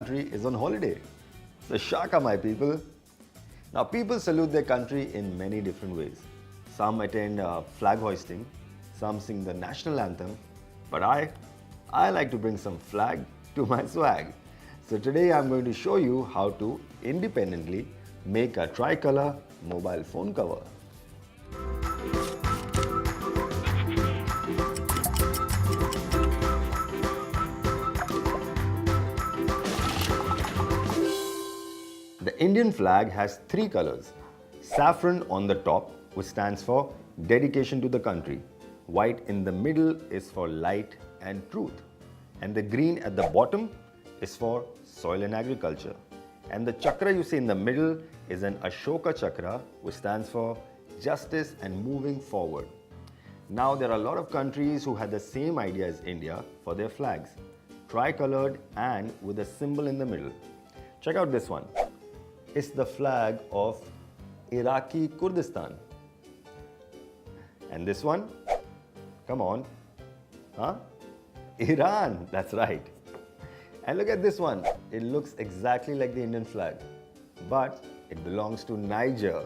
country is on holiday. So shaka, my people. Now people salute their country in many different ways. Some attend flag hoisting, some sing the national anthem, but I like to bring some flag to my swag. So today I'm going to show you how to independently make a tricolor mobile phone cover. The Indian flag has three colors. Saffron on the top, which stands for dedication to the country. White in the middle is for light and truth. And the green at the bottom is for soil and agriculture. And the chakra you see in the middle is an Ashoka chakra, which stands for justice and moving forward. Now there are a lot of countries who had the same idea as India for their flags, tricolored and with a symbol in the middle. Check out this one. It's the flag of Iraqi Kurdistan. And this one? Come on. Huh? Iran, that's right. And look at this one. It looks exactly like the Indian flag, but it belongs to Niger.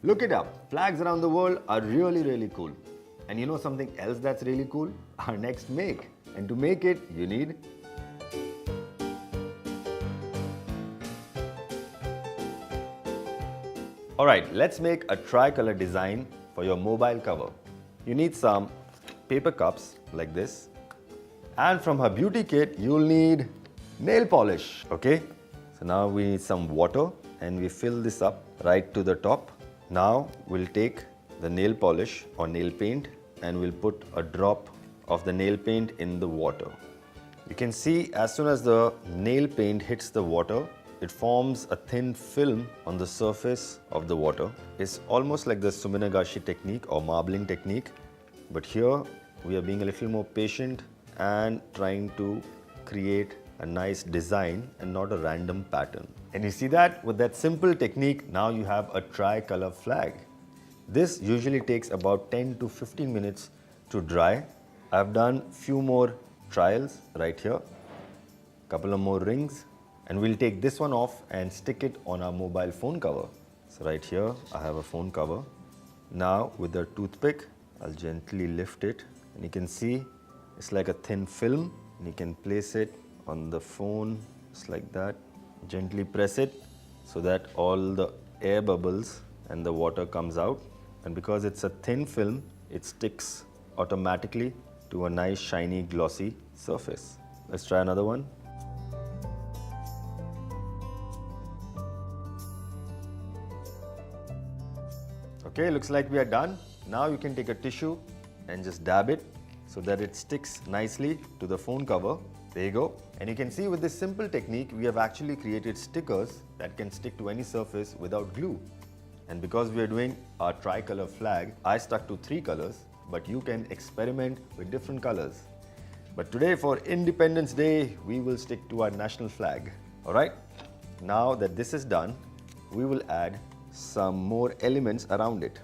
Look it up. Flags around the world are really cool. And you know something else that's really cool? Our next make. And to make it, you need Alright, let's make a tricolor design for your mobile cover. You need some paper cups like this. And from her beauty kit, you'll need nail polish. Okay? So now we need some water and we fill this up right to the top. Now we'll take the nail polish or nail paint and we'll put a drop of the nail paint in the water. You can see as soon as the nail paint hits the water, it forms a thin film on the surface of the water. It's almost like the Suminagashi technique or marbling technique, but here we are being a little more patient and trying to create a nice design and not a random pattern. And you see that with that simple technique, now you have a tricolor flag. This usually takes about 10 to 15 minutes to dry. I've done few more trials right here, couple of more rings. And we'll take this one off and stick it on our mobile phone cover. So right here, I have a phone cover. Now with a toothpick, I'll gently lift it. And you can see it's like a thin film. And you can place it on the phone, just like that. Gently press it so that all the air bubbles and the water comes out. And because it's a thin film, it sticks automatically to a nice, shiny, glossy surface. Let's try another one. Okay, looks like we are done. Now you can take a tissue and just dab it so that it sticks nicely to the phone cover. There you go. And you can see with this simple technique, we have actually created stickers that can stick to any surface without glue. And because we are doing our tricolor flag, I stuck to 3 colors, but you can experiment with different colors. But today for Independence Day, we will stick to our national flag. Alright, now that this is done, we will add some more elements around it.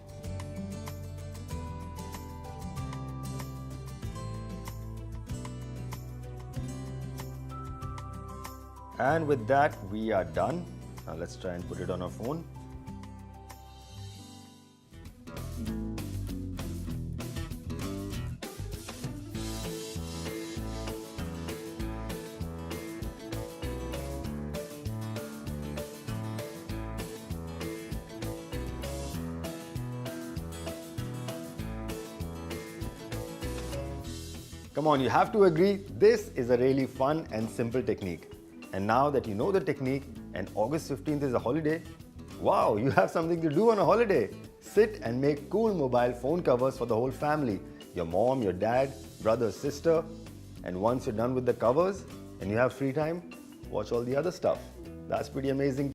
And with that, we are done. Now let's try and put it on our phone. Come on, you have to agree, this is a really fun and simple technique. And now that you know the technique and August 15th is a holiday, wow, you have something to do on a holiday. Sit and make cool mobile phone covers for the whole family. Your mom, your dad, brother, sister. And once you're done with the covers and you have free time, watch all the other stuff. That's pretty amazing.